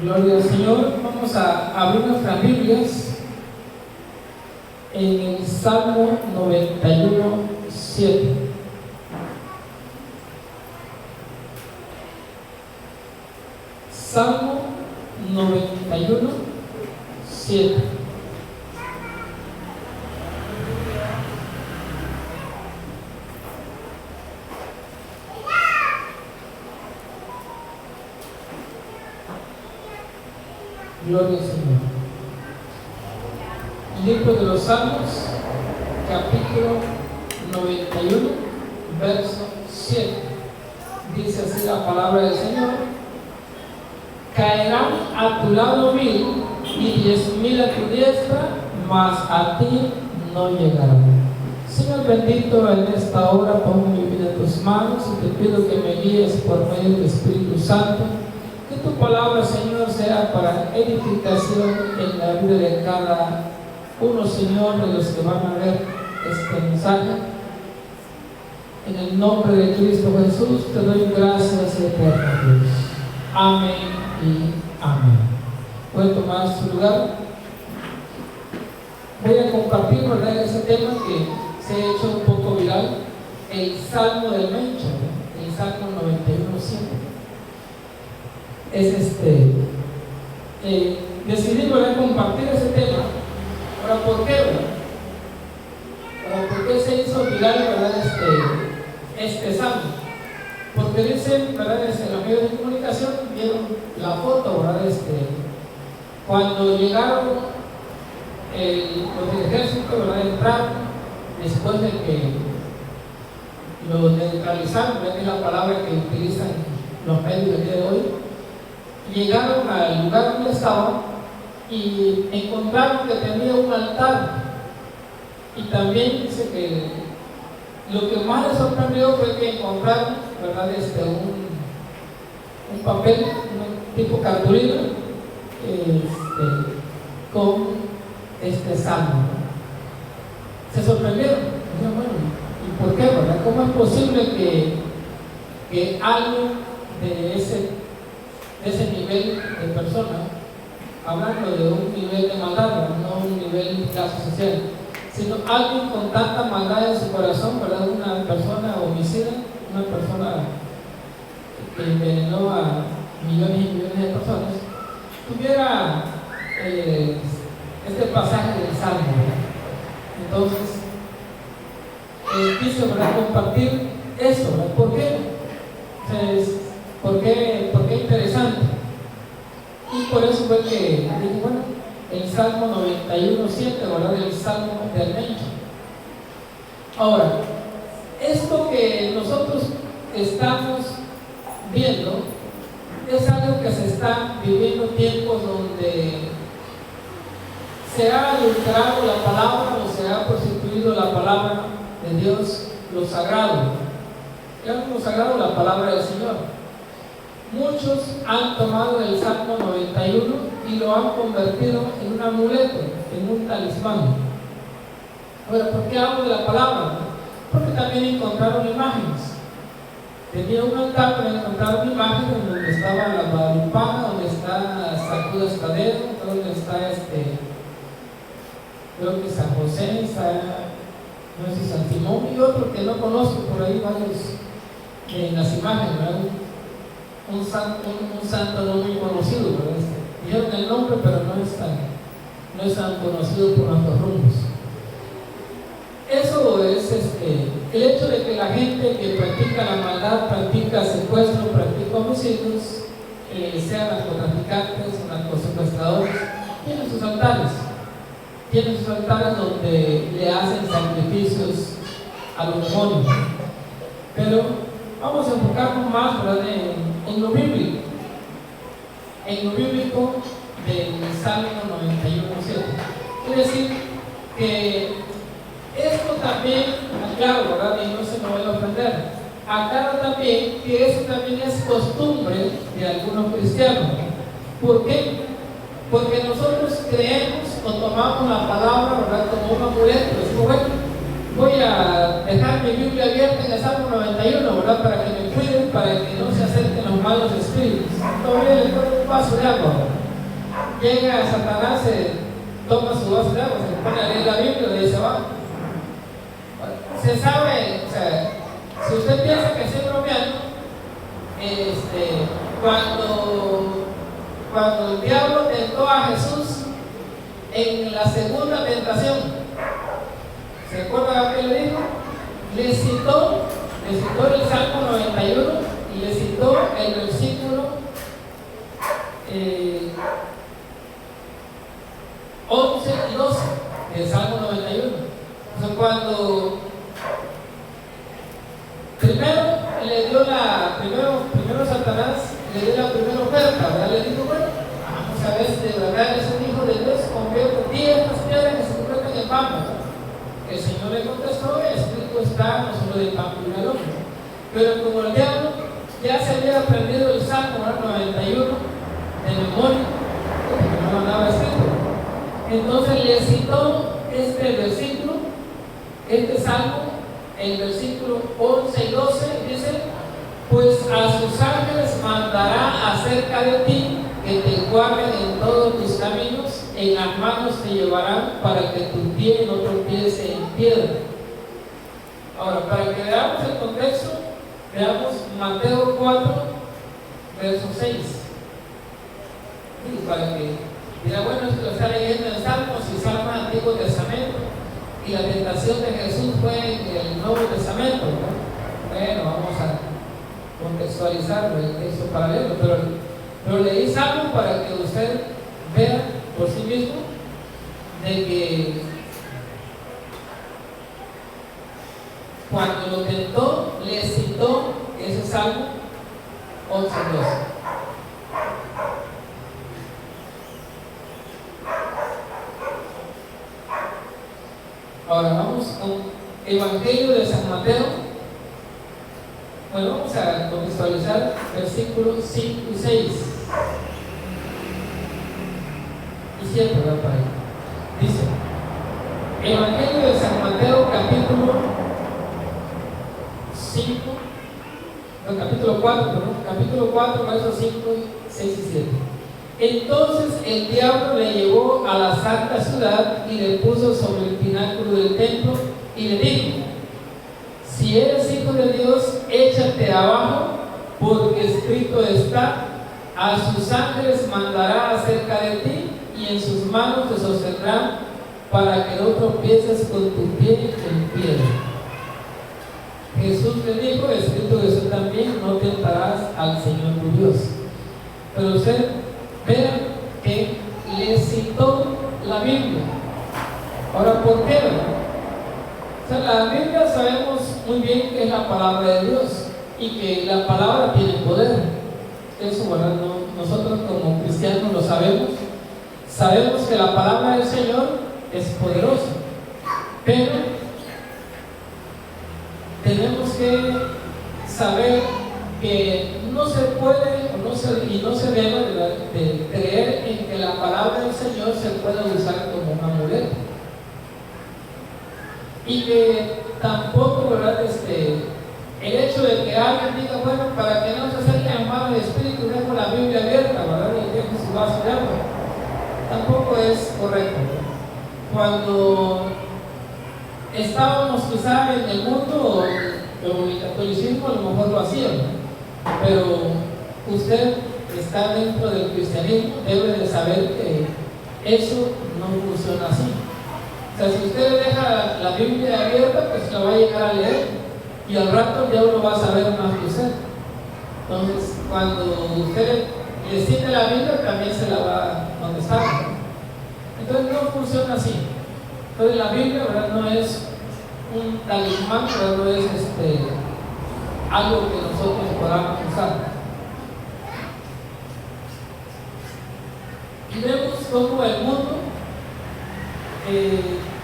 Gloria al Señor. Vamos a abrir nuestras Biblias en el Salmo 91, 7. Salmo 91, 7. Gloria al Señor. Libro de los Salmos, capítulo 91, verso 7. Dice así la palabra del Señor: caerán a tu lado 1000 y 10,000 a tu diestra, mas a ti no llegarán. Señor bendito, en esta hora pongo mi vida en tus manos y te pido que me guíes por medio del Espíritu Santo. Que tu palabra, Señor, sea para edificación en la vida de cada uno, Señor, de los que van a ver este mensaje. En el nombre de Cristo Jesús te doy gracias, eterno Dios. Amén y amén. Pueden tomar su lugar. Voy a compartir, ¿verdad?, ese tema que se ha hecho un poco viral, el Salmo del Mencho, el Salmo 91:7. Decidí, ¿verdad?, compartir ese tema. Ahora, ¿por qué, verdad? ¿Por qué se hizo viral, verdad, este salmo? Porque dicen, ¿verdad?, en los medios de comunicación vieron la foto, ¿verdad?, cuando llegaron los del ejército, ¿verdad?, entraron después de que los neutralizaron, ¿verdad?, que es la palabra que utilizan los medios del día de hoy. Llegaron al lugar donde estaban y encontraron que tenía un altar. Y también dice que lo que más les sorprendió fue que encontraron, ¿verdad?, un papel, un tipo cartulina, con este salmo. Se sorprendieron. Dijeron, bueno, ¿y por qué, verdad? ¿Cómo es posible que alguien de ese nivel de persona, hablando de un nivel de maldad, no un nivel de clase social, sino alguien con tanta maldad en su corazón, ¿verdad?, una persona homicida, una persona que envenenó a millones y millones de personas, tuviera este pasaje del Salmo, ¿verdad? Entonces, quise, ¿verdad?, compartir eso, ¿verdad? ¿Por qué? ¿Por qué interesante? Y por eso fue que dije, bueno, el Salmo 91:7, ¿verdad?, el Salmo del Mencho. Ahora, esto que nosotros estamos viendo es algo que se está viviendo tiempos donde se ha adulterado la palabra o se ha prostituido la palabra de Dios, lo sagrado. Ya lo sagrado, la palabra del Señor. Muchos han tomado el Salmo 91 y lo han convertido en un amuleto, en un talismán. Ahora, ¿por qué hablo de la palabra? Porque también encontraron imágenes. Tenía un altar, pero encontraron imágenes donde estaba la Guadalupana, donde está Sacudo Estadero, donde está creo que San José, está, no sé si San Simón y otro que no conozco, por ahí varios en las imágenes, ¿verdad? Un santo no muy conocido, ¿verdad? Dijeron el nombre, pero no es tan conocido por nuestros rumbos. Eso es el hecho de que la gente que practica la maldad, practica secuestro, practica homicidios, sean narcotraficantes o narcosecuestradores, tienen sus altares donde le hacen sacrificios a los demonios. Pero vamos a enfocarnos más, ¿verdad?, en lo bíblico. En lo bíblico del Salmo 91:7. Es decir, que esto también, aclaro, ¿verdad?, y no se me vaya a ofender, aclaro también que eso también es costumbre de algunos cristianos. ¿Por qué? Porque nosotros creemos o tomamos la palabra, ¿verdad?, como un amuleto. Decimos, bueno, voy a dejar mi Biblia abierta en el Salmo 91, ¿verdad? Para que me cuiden, para que no se acerquen los malos espíritus. Todavía le pone un vaso de agua. Llega Satanás, toma su vaso de agua, se pone a leer la Biblia y se va. Se sabe, o sea, si usted piensa que estoy bromeando, cuando el diablo tentó a Jesús en la segunda tentación, ¿se acuerda qué le dijo? Le citó el Salmo 91 y le citó el versículo 11 y 12 del Salmo 91. O sea, cuando primero Satanás le dio la primera oferta, ¿verdad? Le dijo, bueno, vamos a ver si de verdad eres un hijo de Dios, convierte 10 estas piedras que se convierten en pan, ¿verdad? El Señor le contestó, el Espíritu está no solo del pan y del hombre. Pero como el diablo ya se había aprendido el Salmo 91 de memoria, porque no lo andaba escrito, entonces le citó este versículo, este Salmo, el versículo 11 y 12, dice: pues a sus ángeles mandará acerca de ti, que te guarden en todos tus caminos, en las manos te llevarán para que tu pie no tropiece en piedra. Ahora, para que veamos el contexto, veamos Mateo 4, verso 6. Y para que diga, bueno, esto lo está leyendo en Salmos y Salmos del Antiguo Testamento, y la tentación de Jesús fue en el Nuevo Testamento, ¿no? Bueno, vamos a contextualizar eso para leerlo, pero leí Salmos para que usted vea por sí mismo de que cuando lo tentó, le citó ese Salmo 11:12. Ahora vamos con Evangelio de San Mateo. Bueno, vamos a contextualizar versículos 5 y 6 y 7, ¿verdad? Para ahí. Dice, Evangelio de San Mateo, capítulo 4, versos 5, 6 y 7. Entonces el diablo le llevó a la santa ciudad y le puso sobre el pináculo del templo y le dijo: si eres hijo de Dios, échate abajo, porque escrito está: a sus ángeles mandará acerca de ti, y en sus manos te sostendrán, para que no tropieces con tu pie en piedra. Jesús le dijo: escrito eso también, no tentarás al Señor tu Dios. Pero usted vea que le citó la Biblia. Ahora, ¿por qué? O sea, la Biblia sabemos muy bien que es la palabra de Dios y que la palabra tiene poder. Eso, ¿verdad? Nosotros como cristianos lo sabemos. Sabemos que la palabra del Señor es poderosa, pero tenemos que saber que no se puede y no se debe de creer en que la palabra del Señor se pueda usar como un amuleto, y que tampoco, ¿verdad? El hecho de que alguien diga, bueno, para que no se acerque al mal espíritu, dejo la Biblia abierta, ¿verdad? Y dejo su vaso de agua, tampoco es correcto. Cuando estábamos quizá en el mundo, o el catolicismo, a lo mejor lo hacían, pero usted está dentro del cristianismo, debe de saber que eso no funciona así. O sea, si usted deja la Biblia abierta, pues la va a llegar a leer y al rato el diablo va a saber más que usted. Entonces, cuando usted le cite la Biblia, también se la va a contestar. Entonces, no funciona así. Entonces, la Biblia, ¿verdad?, no es un talismán, ¿verdad?, no es algo que nosotros podamos usar. Y vemos cómo el mundo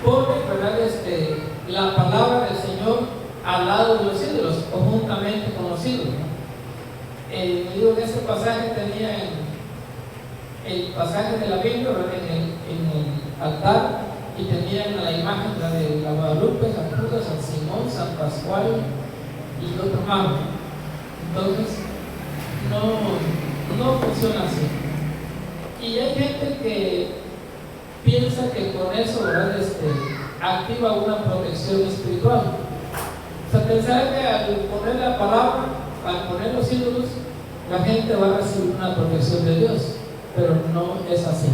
pone, ¿verdad?, la palabra del Señor al lado de los ídolos, o juntamente con los ídolos. El libro de este pasaje tenía el pasaje de la Biblia, ¿verdad?, en el altar, y tenían la imagen de la Guadalupe, San Judas, San Simón, San Pascual y otro más. Entonces, no funciona así. Y hay gente que piensa que con eso, ¿verdad? Activa una protección espiritual. O sea, pensar que al poner la palabra, al poner los ídolos, la gente va a recibir una protección de Dios, pero no es así.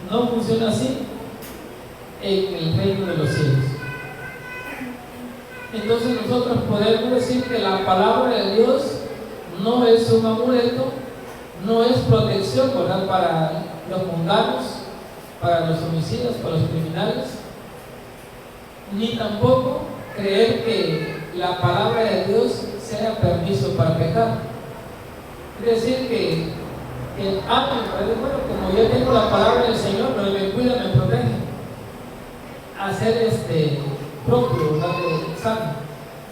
No funciona así en el reino de los cielos. Entonces nosotros podemos decir que la palabra de Dios no es un amuleto, no es protección, ¿verdad?, para los mundanos, para los homicidas, para los criminales, ni tampoco creer que la palabra de Dios sea permiso para pecar. Es decir, que alguien, bueno, como yo tengo la palabra del Señor, pero me cuida, me protege, hacer propio, ¿verdad?, de sano.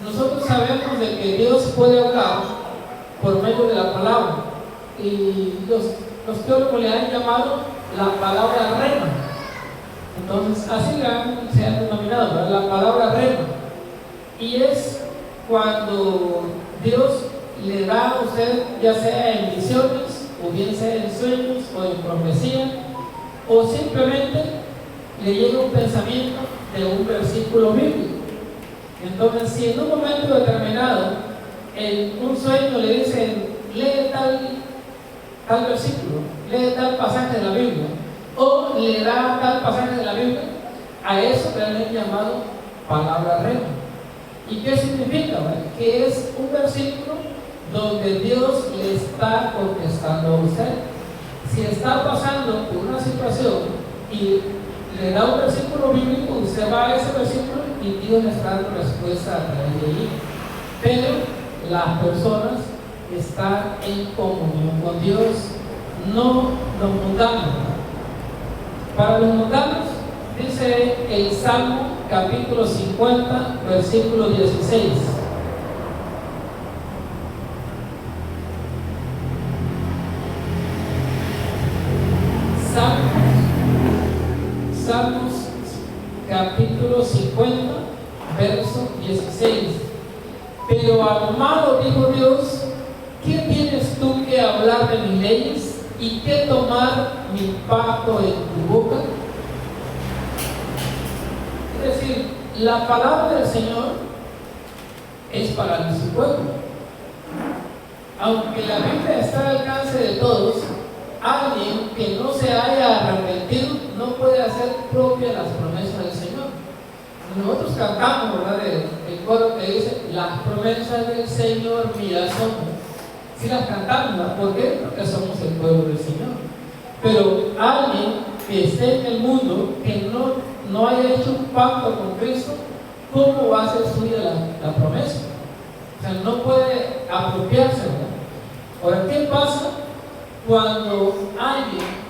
Nosotros sabemos de que Dios puede hablar por medio de la palabra, y los teólogos le han llamado la palabra rema. Entonces, así se han denominado, ¿verdad?, la palabra rema. Y es cuando Dios le da a usted, ya sea en visiones, o bien sea en sueños, o en profecía, o simplemente le llega un pensamiento de un versículo bíblico. Entonces, si en un momento determinado, en un sueño le dicen, lee tal versículo, lee tal pasaje de la Biblia, o le da tal pasaje de la Biblia, a eso le han llamado palabra rema. ¿Y qué significa? Que es un versículo donde Dios le está contestando a usted. Si está pasando por una situación y le da un versículo bíblico, usted va a ese versículo y Dios le está dando respuesta a través de allí. Pero las personas están en comunión con Dios, no los mundanos. Para los mundanos, dice el Salmo capítulo 50, versículo 16. Salmos capítulo 50, verso 16. Pero amado, dijo Dios, ¿qué tienes tú que hablar de mis leyes y que tomar mi pacto en tu boca? Es decir, la palabra del Señor es para su pueblo. Aunque la Biblia está al alcance de todos, alguien que no se haya arrepentido no puede hacer propia las promesas del Señor. Nosotros cantamos, ¿verdad?, el coro que dice, las promesas del Señor mías son. Si las cantamos, ¿verdad? ¿Por qué? Porque somos el pueblo del Señor. Pero alguien que esté en el mundo, que no haya hecho un pacto con Cristo, ¿cómo va a ser suya la promesa? O sea, no puede apropiarse, ¿verdad? Ahora, ¿qué pasa cuando alguien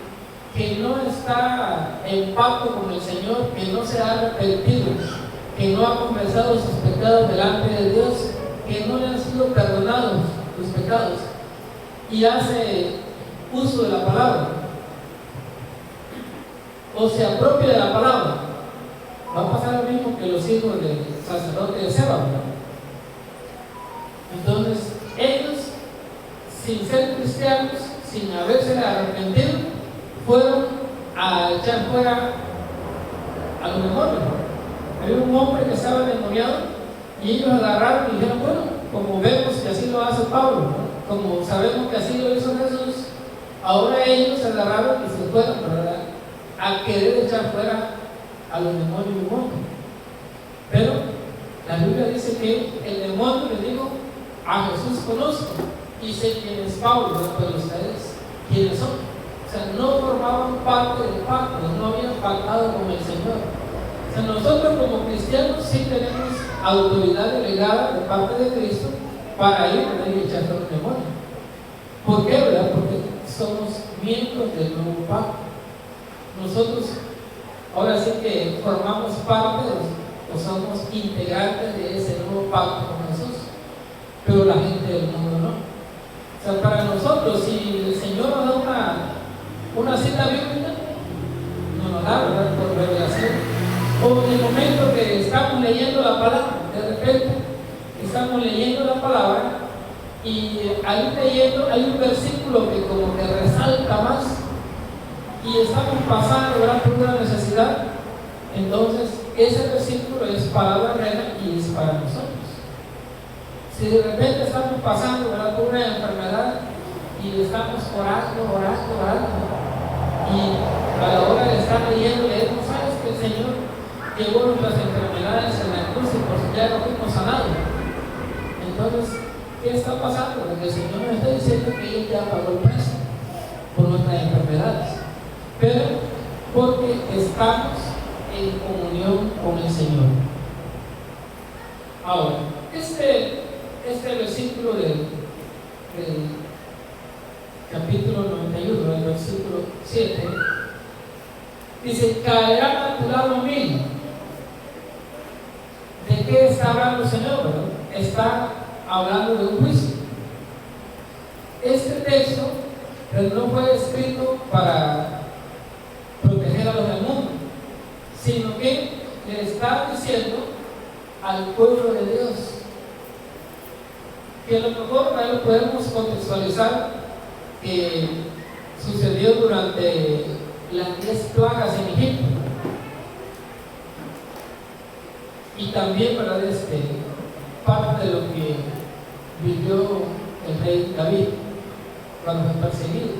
que no está en pacto con el Señor, que no se ha arrepentido, que no ha confesado sus pecados delante de Dios, que no le han sido perdonados sus pecados, y hace uso de la palabra, o se apropia de la palabra? Va a pasar lo mismo que los hijos del sacerdote de Seba, ¿verdad? Entonces, ellos, sin ser cristianos, sin haberse arrepentido, fueron a echar fuera a los demonios. Había un hombre que estaba endemoniado y ellos agarraron y dijeron, bueno, como vemos que así lo hace Pablo, ¿no?, como sabemos que así lo hizo Jesús, ahora ellos agarraron y se fueron, ¿verdad?, a querer echar fuera a los demonios del mundo. Pero la Biblia dice que el demonio le dijo, a Jesús conozco y sé quién es Pablo, pero ustedes, ¿quiénes son? O sea, no formaban parte del pacto, no habían pactado con el Señor. O sea, nosotros como cristianos sí tenemos autoridad delegada de parte de Cristo para ir a echar fuera el demonio. ¿Por qué, verdad? Porque somos miembros del nuevo pacto. Nosotros ahora sí que formamos parte o somos integrantes de ese nuevo pacto con Jesús, pero la gente del mundo no. O sea, para nosotros, si el Señor nos da una cita bíblica, no nos da, ¿verdad?, por revelación, en el momento que estamos leyendo la palabra, de repente estamos leyendo la palabra y ahí leyendo hay un versículo que como que resalta más y estamos pasando, ¿verdad?, por una necesidad. Entonces ese versículo es palabra real y es para nosotros. Si de repente estamos pasando, ¿verdad?, por una enfermedad y estamos orando y a la hora de estar leyendo, leemos, sabes que el Señor llevó nuestras enfermedades en la cruz y por su llaga fuimos sanados. Entonces, ¿qué está pasando? Porque el Señor nos está diciendo que Él ya pagó el precio por nuestras enfermedades, pero porque estamos en comunión con el Señor. Ahora, este versículo del capítulo 91, el versículo 7, dice: caerán a tu lado 1000. ¿De qué está hablando el Señor? ¿Verdad? Está hablando de un juicio. Este texto no fue escrito para proteger a los del mundo, sino que le está diciendo al pueblo de Dios, que a lo mejor lo podemos contextualizar que sucedió durante las 10 plagas en Egipto, y también, ¿verdad?, parte de lo que vivió el rey David cuando fue perseguido,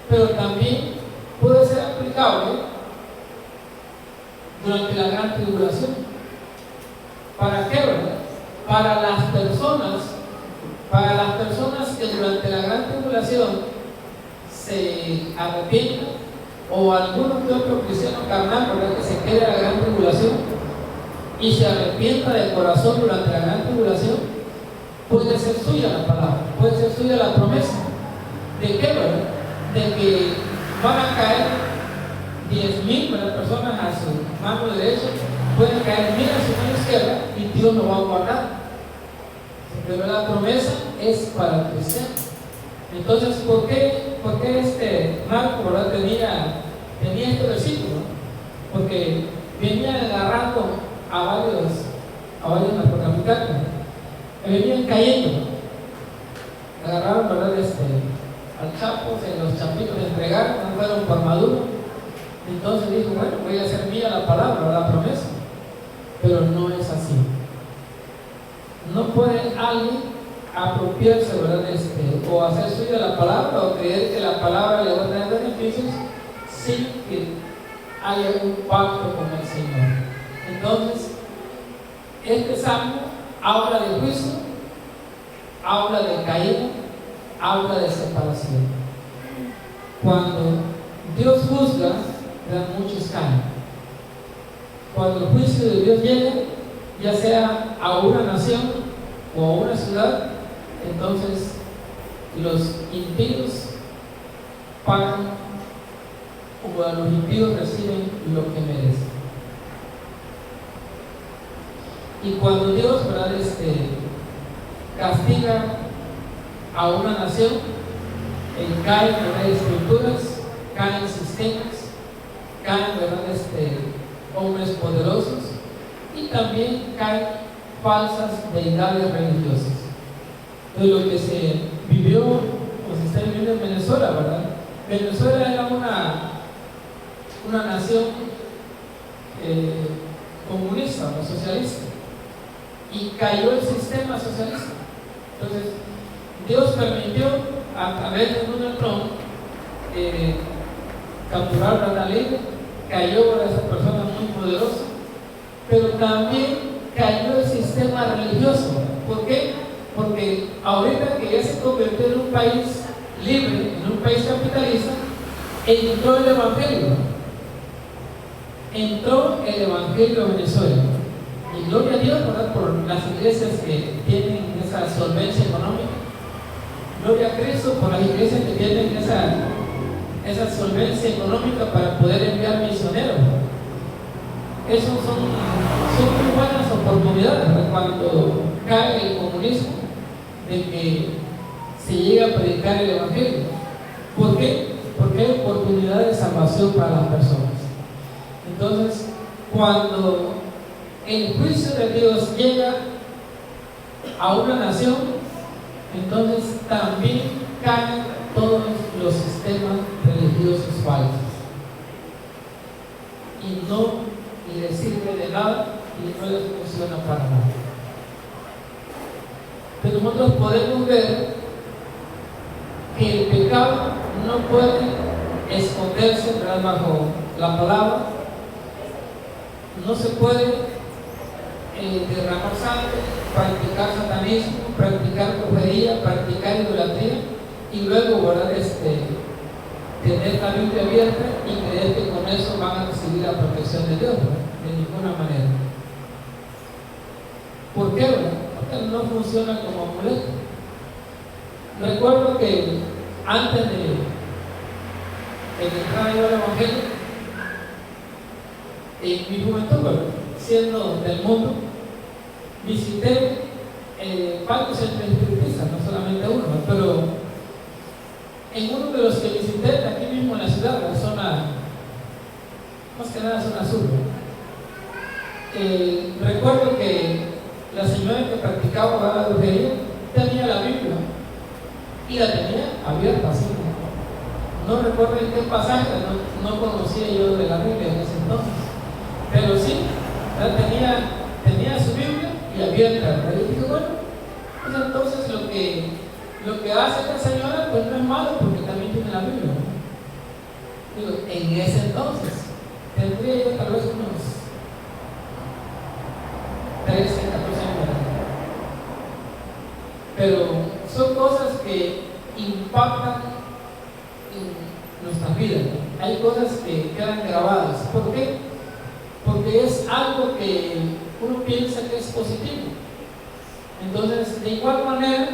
pero también puede ser aplicable durante la gran tribulación. ¿Para qué, verdad? Para las personas que durante la gran tribulación se arrepientan, o alguno que otro cristiano carnal, ¿verdad?, que se quede a la gran tribulación y se arrepienta de corazón durante la gran tribulación, puede ser suya la palabra, puede ser suya la promesa. ¿De qué, verdad? De que van a caer 10,000 personas a su mano derecha, pueden caer 1,000 a su mano izquierda y Dios lo va a guardar. Pero la promesa es para el cristiano. Entonces, ¿por qué Marco, ¿verdad?, tenía este versículo? Porque venía agarrando a varios narcotraficantes, venían cayendo, agarraron, ¿verdad?, al Chapo, los chapitos le entregaron, no fueron por Maduro. Entonces dijo, bueno, voy a hacer mía la palabra, la promesa. Pero no es así. No puede alguien apropiarse, ¿verdad?, o hacer suya la palabra, o creer que la palabra le va a traer beneficios sin que haya un pacto con el Señor. Entonces, este salmo habla de juicio, habla de caída, habla de separación. Cuando Dios juzga, muchos caen. Cuando el juicio de Dios llega, ya sea a una nación o a una ciudad, entonces los impíos pagan, o los impíos reciben lo que merecen. Y cuando Dios, ¿verdad?, castiga a una nación, caen, ¿verdad?, estructuras, caen sistemas, caen, ¿verdad?, hombres poderosos, y también caen falsas deidades religiosas. De lo que se vivió, o se está viviendo en Venezuela, ¿verdad? Venezuela era una nación comunista o socialista, y cayó el sistema socialista. Entonces, Dios permitió a través de Donald Trump capturar a la ley, cayó a esa persona muy poderosa, pero también cayó el sistema religioso. ¿Por qué? Porque ahorita que ya se convirtió en un país libre, en un país capitalista, entró el Evangelio a Venezuela. Y gloria a Dios, ¿verdad?, por las iglesias que tienen esa solvencia económica. Gloria a Cristo por las iglesias que tienen esa solvencia económica para poder enviar misioneros. Esas son muy buenas oportunidades, ¿verdad?, cuando cae el comunismo, de que se llega a predicar el Evangelio. ¿Por qué? Porque hay oportunidad de salvación para las personas. Entonces, cuando el juicio de Dios llega a una nación, entonces también caen todos los sistemas religiosos falsos y no les sirve de nada y no les funciona para nada. Pero nosotros podemos ver que el pecado no puede esconderse bajo la palabra, no se puede derramar sangre, practicar satanismo, practicar brujería, practicar idolatría y luego tener la Biblia abierta y creer que con eso van a recibir la protección de Dios, ¿verdad? De ninguna manera. ¿Por qué? ¿Verdad? Porque no funciona como amuleto. Recuerdo que antes de entrar yo al Evangelio, en mi juventud, ¿verdad?, siendo del mundo, visité varios centros espiritistas, no solamente uno, pero en uno de los que visité, aquí mismo en la ciudad, la zona, más que nada zona sur, recuerdo que la señora que practicaba la brujería tenía la Biblia y la tenía abierta así. No recuerdo en qué pasaje, no conocía yo de la Biblia en ese entonces, pero sí, tenía su Biblia y abierta, ¿verdad? Y dije, bueno, pues entonces lo que hace esta señora pues no es malo porque también tiene la Biblia, ¿no? Digo, en ese entonces tendría yo tal vez unos 13, 14 años, pero son cosas que impactan en nuestras vidas, ¿no? Hay cosas que quedan grabadas. ¿Por qué? Porque es algo que uno piensa que es positivo. Entonces, de igual manera,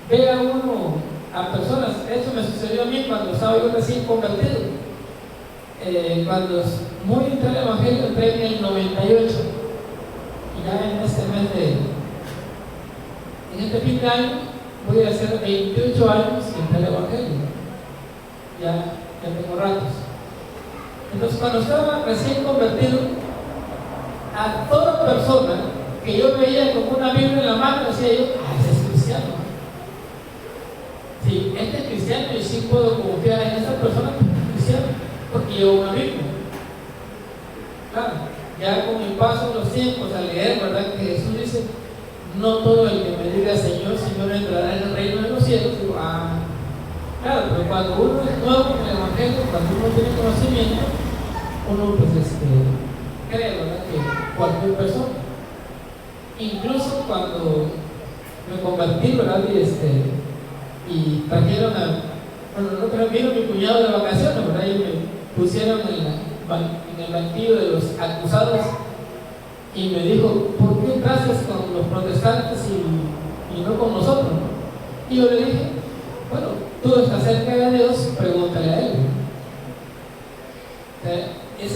ve a uno, a personas, eso me sucedió a mí cuando estaba yo recién convertido. Cuando muy entré al Evangelio, entré en el 98, y ya en este mes en este fin de año, voy a hacer 28 años que entré al Evangelio. Ya tengo ratos. Entonces, cuando estaba recién convertido, a toda persona que yo veía con una Biblia en la mano, decía yo, ese es cristiano. Sí, este es cristiano y sí puedo confiar en esa persona que es cristiano, porque lleva una Biblia. Claro, ya con el paso de los tiempos, al leer, ¿verdad?, que Jesús dice, no todo el que me diga Señor, Señor entrará en el reino de los cielos. Digo, claro, pero cuando uno es nuevo en el Evangelio, cuando uno tiene conocimiento, uno pues cree, ¿verdad?, que cualquier persona. Incluso cuando me convertí, ¿verdad?, y trajeron vino mi cuñado de vacaciones, ¿verdad?, y me pusieron en el banquillo de los acusados y me dijo, ¿por qué traces con los protestantes y no con nosotros? Y yo le dije, bueno, tú estás cerca de Dios, pregúntale a Él. O sea, es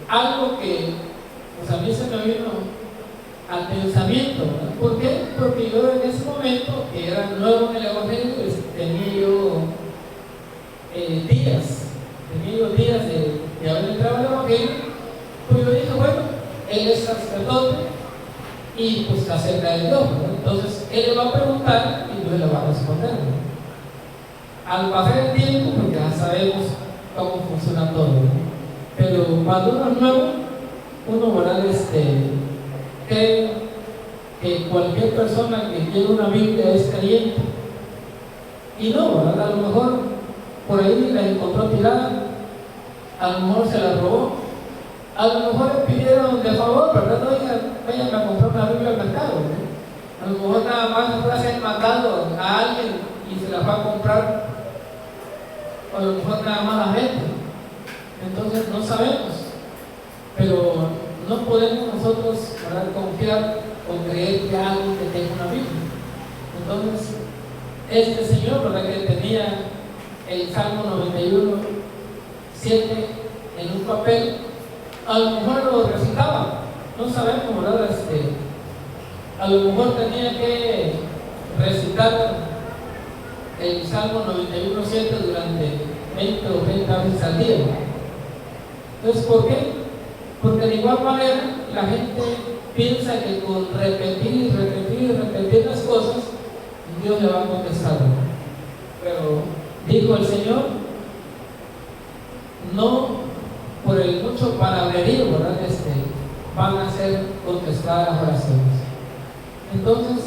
algo que pues a mí se me vino al pensamiento, ¿verdad? ¿Por qué? Porque yo en ese momento, que era nuevo en el Evangelio, tenía yo días de haber entrado al Evangelio, pues yo dije, bueno, él es sacerdote y pues está cerca de Dios, ¿verdad? Entonces él le va a preguntar y Dios le va a responder, ¿verdad? Al pasar el tiempo, porque ya sabemos cómo funciona todo, ¿verdad? Pero cuando uno es nuevo, uno, ¿verdad?, cree que cualquier persona que tiene una Biblia es creyente. Y no, ¿verdad? A lo mejor por ahí la encontró tirada, a lo mejor se la robó, a lo mejor le pidieron de favor, ¿verdad? No, vayan a comprar una Biblia al mercado, ¿no? A lo mejor nada más puede hacer mandando a alguien y se la va a comprar, o a lo mejor nada más la gente. Entonces no sabemos, pero no podemos nosotros, ¿verdad?, confiar o creer que alguien que tenga una Biblia. Entonces, este señor, ¿verdad?, que tenía el Salmo 91, 7 en un papel, a lo mejor lo recitaba, no sabemos, ¿verdad? A lo mejor tenía que recitar el Salmo 91, 7 durante 20 o 30 veces al día. Entonces, ¿por qué? Porque de igual manera la gente piensa que con repetir las cosas, Dios le va a contestar. Pero dijo el Señor, no por el mucho palabrerío, ¿verdad? Van a ser contestadas las oraciones. Entonces,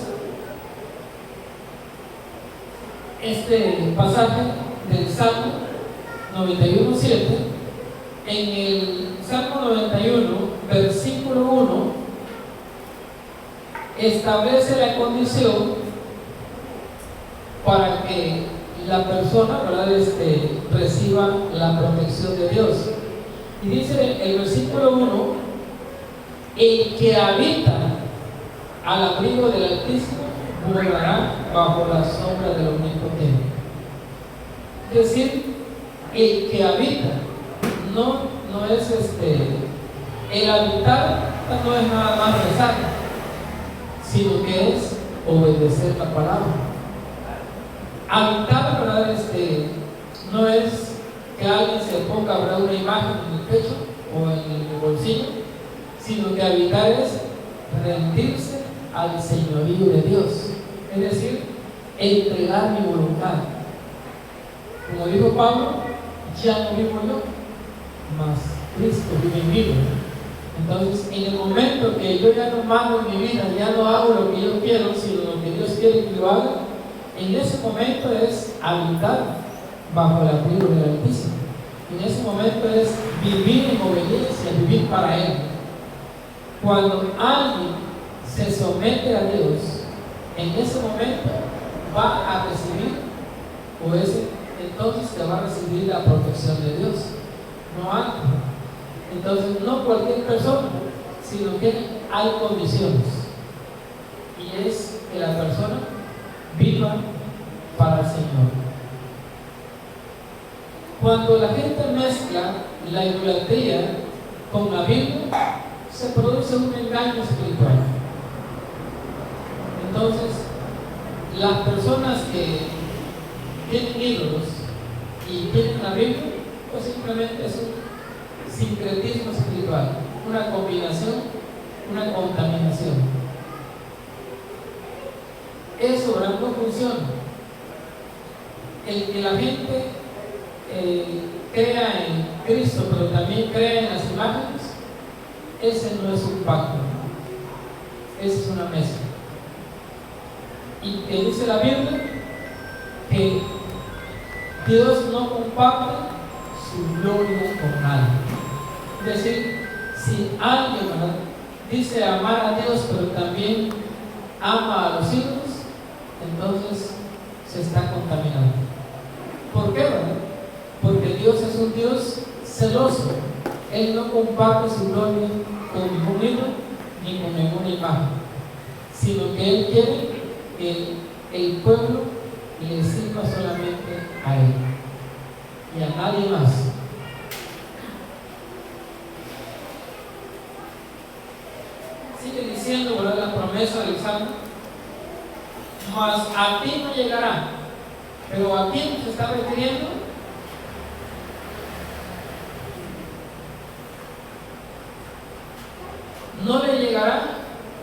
este pasaje del Salmo 91:7, en el Salmo 91, versículo 1, establece la condición para que la persona, ¿verdad? Reciba la protección de Dios. Y dice el versículo 1, el que habita al abrigo del Altísimo morará bajo la sombra del Omnipotente. Es decir, el que habita no es el habitar no es nada más rezar, sino que es obedecer la palabra. Habitar, ¿verdad? No es que alguien se ponga, ¿verdad?, una imagen en el pecho o en el bolsillo, sino que habitar es rendirse al señorío de Dios, es decir, entregar mi voluntad. Como dijo Pablo, ya no vivo yo, mas Cristo vive en mí. Entonces, en el momento que yo ya no mando en mi vida, ya no hago lo que yo quiero, sino lo que Dios quiere que yo haga, en ese momento es habitar bajo el abrigo del Altísimo. En ese momento es vivir en obediencia, vivir para Él. Cuando alguien se somete a Dios, en ese momento va a recibir, o es entonces que va a recibir la protección de Dios, no antes. Entonces, no cualquier persona, sino que hay condiciones, y es que la persona viva para el Señor. Cuando la gente mezcla la idolatría con la Biblia, se produce un engaño espiritual. Entonces, las personas que tienen ídolos y tienen la Biblia, pues simplemente es un sincretismo espiritual, una combinación, una contaminación. Eso, ¿verdad?, no funciona. El que la gente crea en Cristo, pero también crea en las imágenes, ese no es un pacto, esa es una mezcla. Y que dice la Biblia que Dios no comparte su gloria con nadie. Es decir, si alguien, ¿verdad?, dice amar a Dios, pero también ama a los ídolos, entonces se está contaminando. ¿Por qué, verdad? Porque Dios es un Dios celoso. Él no comparte su gloria con ningún ídolo ni con ninguna imagen, sino que Él quiere que el pueblo le sirva solamente a Él y a nadie más. Sigue diciendo, ¿verdad?, la promesa del Salmo, mas a ti no llegará. Pero ¿a quién se está refiriendo? No le llegará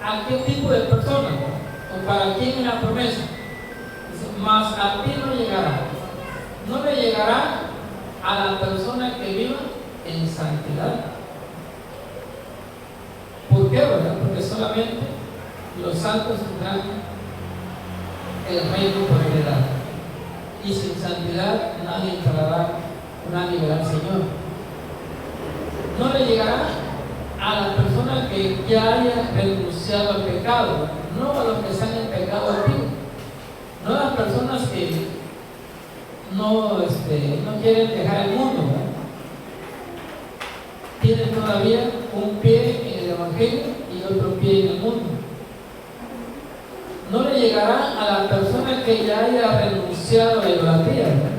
a qué tipo de persona o para quién es la promesa. Dice, mas a ti no llegará. No le llegará a la persona que viva en santidad. ¿Por qué, verdad? Porque solamente los santos tendrán el reino por heredad. Y sin santidad nadie entrará, nadie verá al Señor. No le llegará a la persona que ya haya renunciado al pecado, no a los que están en pecado activo, no a las personas que no quieren dejar el mundo, ¿verdad? Tienen todavía un pie en el Evangelio y otro pie en el mundo. No le llegará a la persona que ya haya renunciado a la idolatría, ¿verdad?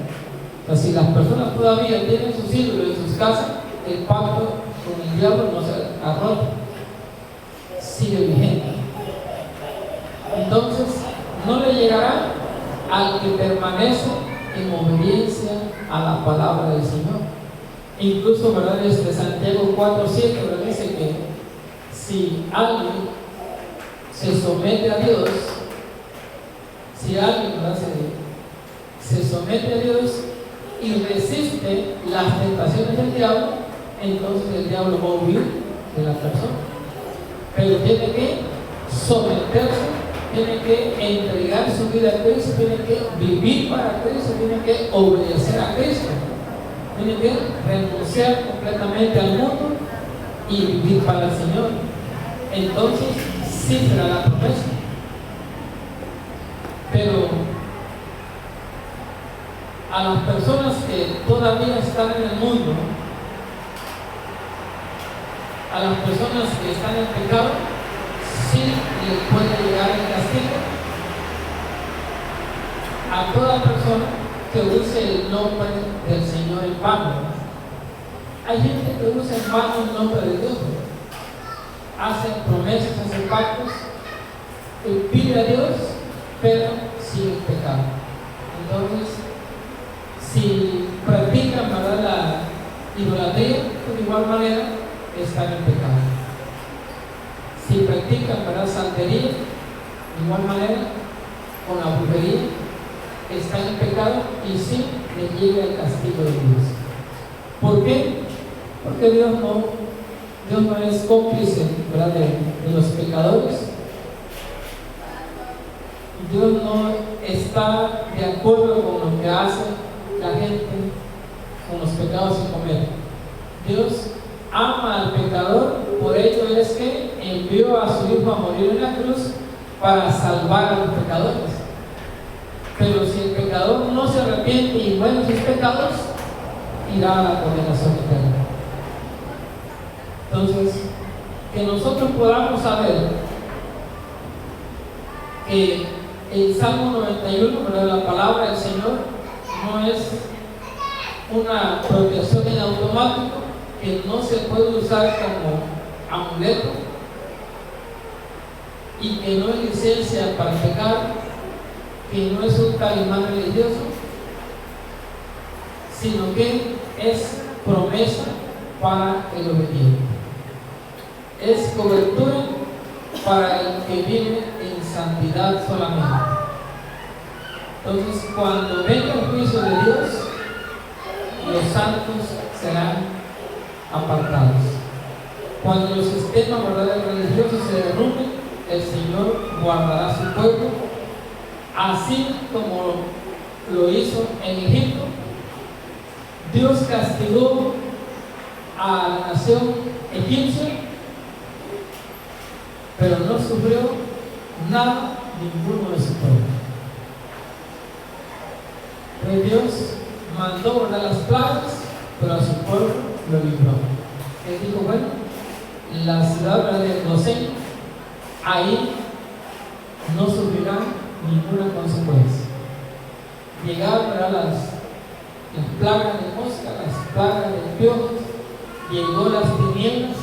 O sea, si las personas todavía tienen sus ídolos en sus casas, el pacto con el diablo no se ha roto, sigue vigente. Entonces, no le llegará al que permanece en obediencia a la palabra del Señor. Incluso, ¿verdad? Santiago 4:7, ¿verdad? Dice que si alguien se somete a Dios, si alguien, ¿verdad? se somete a Dios y resiste las tentaciones del diablo, entonces el diablo va a huir de la persona. Pero tiene que someterse, tiene que entregar su vida a Cristo, tiene que vivir para Cristo, tiene que obedecer a Cristo, tiene que renunciar completamente al mundo y vivir para el Señor. Entonces sí será la promesa. Pero a las personas que todavía están en el mundo, a las personas que están en pecado, sí les puede llegar el castigo. A toda persona que use el nombre del Señor en vano. Hay gente que usa en vano el nombre de Dios. Hacen promesas, hacen pactos, pide a Dios, pero sigue pecado. Entonces, si practican, ¿verdad?, la idolatría, pues de igual manera están en pecado. Si practican, ¿verdad?, santería, de igual manera, con la brujería, están en pecado y sí les llega el castigo de Dios. ¿Por qué? Porque Dios no es cómplice, ¿verdad?, de los pecadores. Dios no está de acuerdo con lo que hace la gente con los pecados que comete. Dios ama al pecador, por ello es que envió a su Hijo a morir en la cruz para salvar a los pecadores. Pero si el pecador no se arrepiente y muere en sus pecados, irá a la condenación eterna. Entonces, que nosotros podamos saber que el Salmo 91, ¿verdad?, la palabra del Señor no es una protección en automático, que no se puede usar como amuleto y que no es licencia para pecar, que no es un talismán religioso, sino que es promesa para el obediente. Es cobertura para el que vive en santidad solamente. Entonces, cuando venga el juicio de Dios, los santos serán apartados. Cuando los sistemas, ¿verdad?, religiosos se derrumben, el Señor guardará su pueblo, así como lo hizo en Egipto. Dios castigó a la nación egipcia, pero no sufrió nada ninguno de su pueblo. Pues Dios mandó, ¿verdad?, las plagas, pero a su pueblo lo libró. Él dijo, bueno, la ciudad, ¿verdad?, de Gosén, ahí no sufrirán ninguna consecuencia. Llegaron, ¿verdad?, las plagas de mosca, las plagas de piojos, llegó las tinieblas,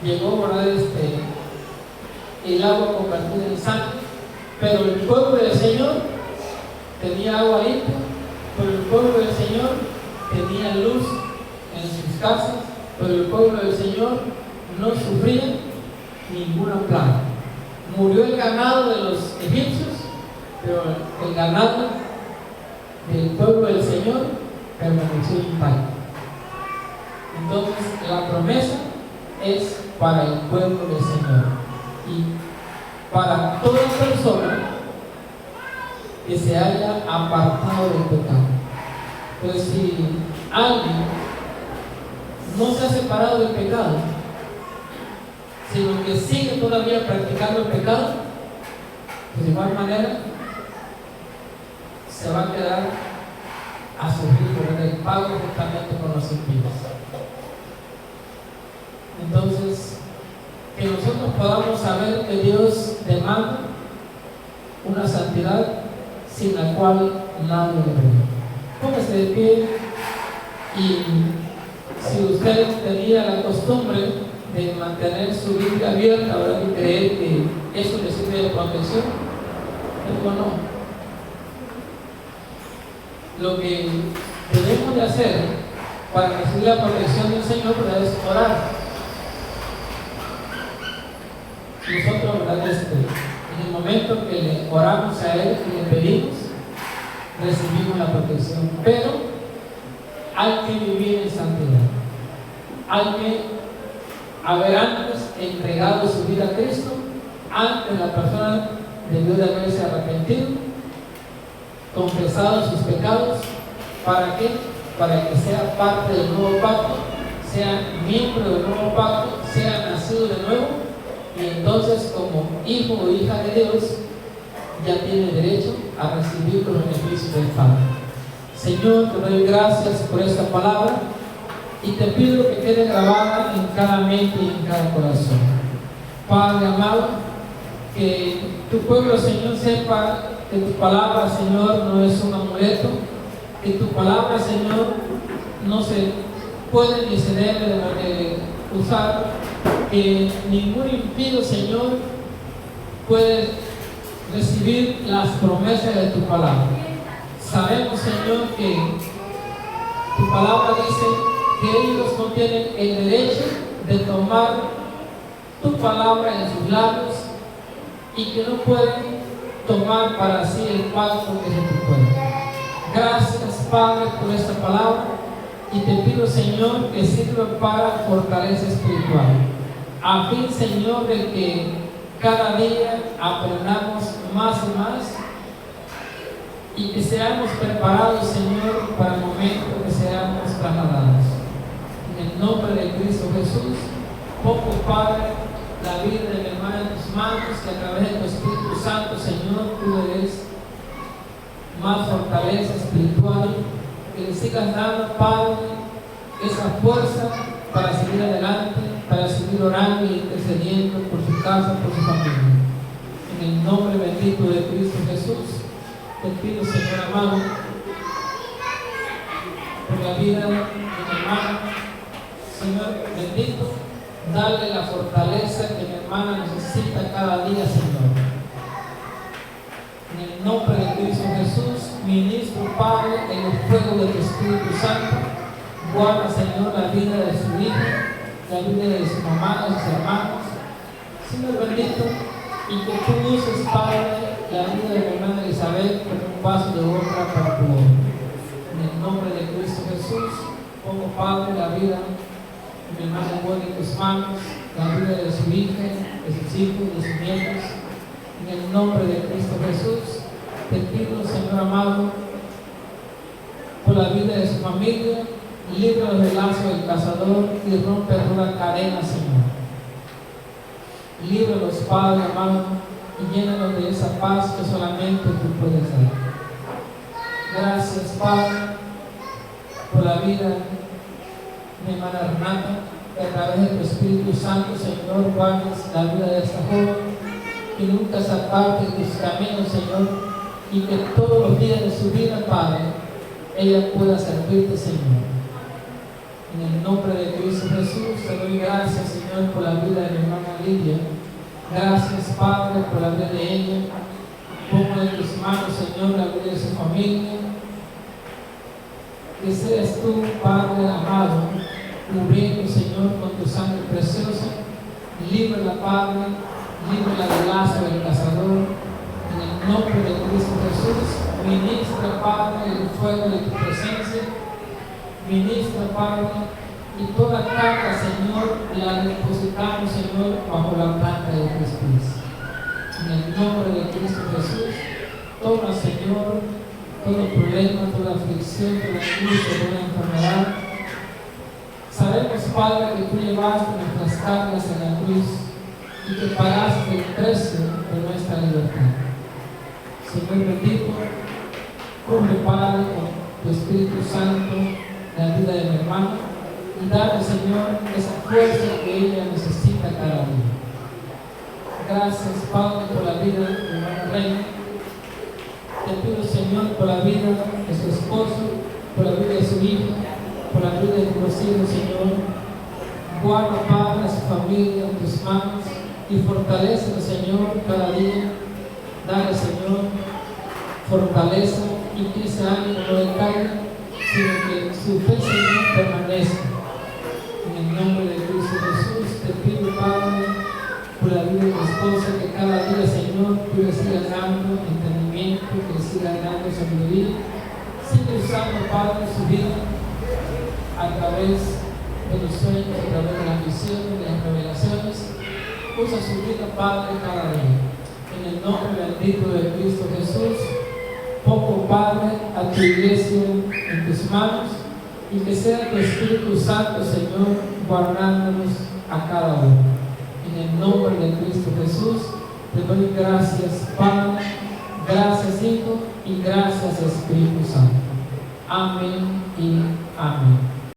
llegó, ¿verdad?, el agua convertida en sangre, pero el pueblo del Señor tenía agua limpia, pero el pueblo del Señor tenía luz en sus casas, pero el pueblo del Señor no sufría ninguna plaga. Murió el ganado de los egipcios, pero el ganado del pueblo del Señor permaneció intacto. Entonces, la promesa es para el pueblo del Señor y para toda persona que se haya apartado del pecado. Pues si alguien no se ha separado del pecado, sino que sigue todavía practicando el pecado, pues de igual manera se va a quedar a sufrir por el pago juntamente con los impíos. Entonces, que nosotros podamos saber que Dios demanda una santidad sin la cual nadie le ve. Póngase de pie, y si usted tenía la costumbre de mantener su Biblia abierta, ¿verdad?, y creer que eso le sirve de protección, digo no. Lo que debemos de hacer para recibir la protección del Señor, ¿verdad?, es orar. Nosotros, ¿verdad?, en el momento que le oramos a Él y le pedimos, recibimos la protección. Pero hay que vivir en santidad. Hay que haber antes entregado su vida a Cristo. Antes la persona debió de haberse arrepentido, confesado sus pecados. ¿Para qué? Para que sea parte del nuevo pacto, sea miembro del nuevo pacto, sea nacido de nuevo, y entonces como hijo o hija de Dios ya tiene derecho a recibir los beneficios del Padre. Señor, te doy gracias por esta palabra y te pido que quede grabada en cada mente y en cada corazón. Padre amado, que tu pueblo, Señor, sepa que tu palabra, Señor, no es un amuleto, que tu palabra, Señor, no se puede ni se debe usar, que ningún impío, Señor, puede recibir las promesas de tu palabra. Sabemos, Señor, que tu palabra dice que ellos no tienen el derecho de tomar tu palabra en sus labios y que no pueden tomar para sí el pacto que es de tu pueblo. Gracias, Padre, por esta palabra, y te pido, Señor, que sirva para fortaleza espiritual, a fin, Señor, de que cada día aprendamos más y más y que seamos preparados, Señor, para el momento que seamos trasladados. En el nombre de Cristo Jesús, pongo, Padre, la vida de mi hermana en tus manos, que a través de tu Espíritu Santo, Señor, tú le des más fortaleza espiritual, que le sigas dando, Padre, esa fuerza para seguir adelante, para seguir orando y intercediendo por su casa, por su familia. En el nombre bendito de Cristo Jesús, te pido, Señor amado, por la vida de mi hermana, Señor bendito, dale la fortaleza que mi hermana necesita cada día, Señor. En el nombre de Cristo Jesús, ministro, Padre, en el fuego de tu Espíritu Santo, guarda, Señor, la vida de su hija, la vida de su mamá, de sus hermanos, Señor bendito, y que tú uses, Padre, la vida de mi hermana Elizabeth como un vaso de honra para tu obra. En el nombre de Cristo Jesús, pongo, Padre, la vida de mi hermana Bonnie en tus manos, la vida de su hija, de sus hijos, de sus nietos. En el nombre de Cristo Jesús, te pido, Señor amado, por la vida de su familia, líbralos del lazo del cazador y rompe toda cadena, Señor. Líbralos, Padre amado, y llénalos de esa paz que solamente tú puedes dar. Gracias, Padre, por la vida de mi hermana Renata, que a través de tu Espíritu Santo, Señor, guardes la vida de esta joven, que nunca se aparte de tus caminos, Señor, y que todos los días de su vida, Padre, ella pueda servirte, Señor. En el nombre de Cristo Jesús, te doy gracias, Señor, por la vida de mi hermana Lidia. Gracias, Padre, por la vida de ella. Pongo en tus manos, Señor, la vida de su familia. Que seas tú, Padre amado, cubriendo, Señor, con tu sangre preciosa. Líbrala, Padre, líbrala del lazo del cazador. En el nombre de Cristo Jesús, ministra, Padre, el fuego de tu presencia. Ministra, Padre, y toda carga, Señor, la depositamos, Señor, bajo la planta de tus pies. En el nombre de Cristo Jesús, toma, Señor, todo problema, toda aflicción, toda angustia, toda enfermedad. Sabemos, Padre, que tú llevaste nuestras cargas en la cruz y que pagaste el precio de nuestra libertad. Señor bendito, cubre, Padre, con tu Espíritu Santo la vida de mi hermano y dale, Señor, esa fuerza que ella necesita cada día. Gracias, Padre, por la vida de mi hermana Reina. Te pido, Señor, por la vida de su esposo, por la vida de su hijo, por la vida de los hijos, Señor. Guarda, Padre, a su familia en tus manos y fortalece, Señor, cada día. Dale, Señor, fortaleza y que ese ánimo no decaiga, sino que su fe, Señor, permanezca sabiduría. Sigue usando, Padre, su vida a través de los sueños, a través de las visiones, de las revelaciones. Usa su vida, Padre, cada día. En el nombre bendito de Cristo Jesús, pongo, Padre, a tu iglesia en tus manos, y que sea tu Espíritu Santo, Señor, guardándonos a cada uno. En el nombre de Cristo Jesús, te doy gracias, Padre, gracias, Hijo, y gracias, Espíritu Santo. Amén y amén.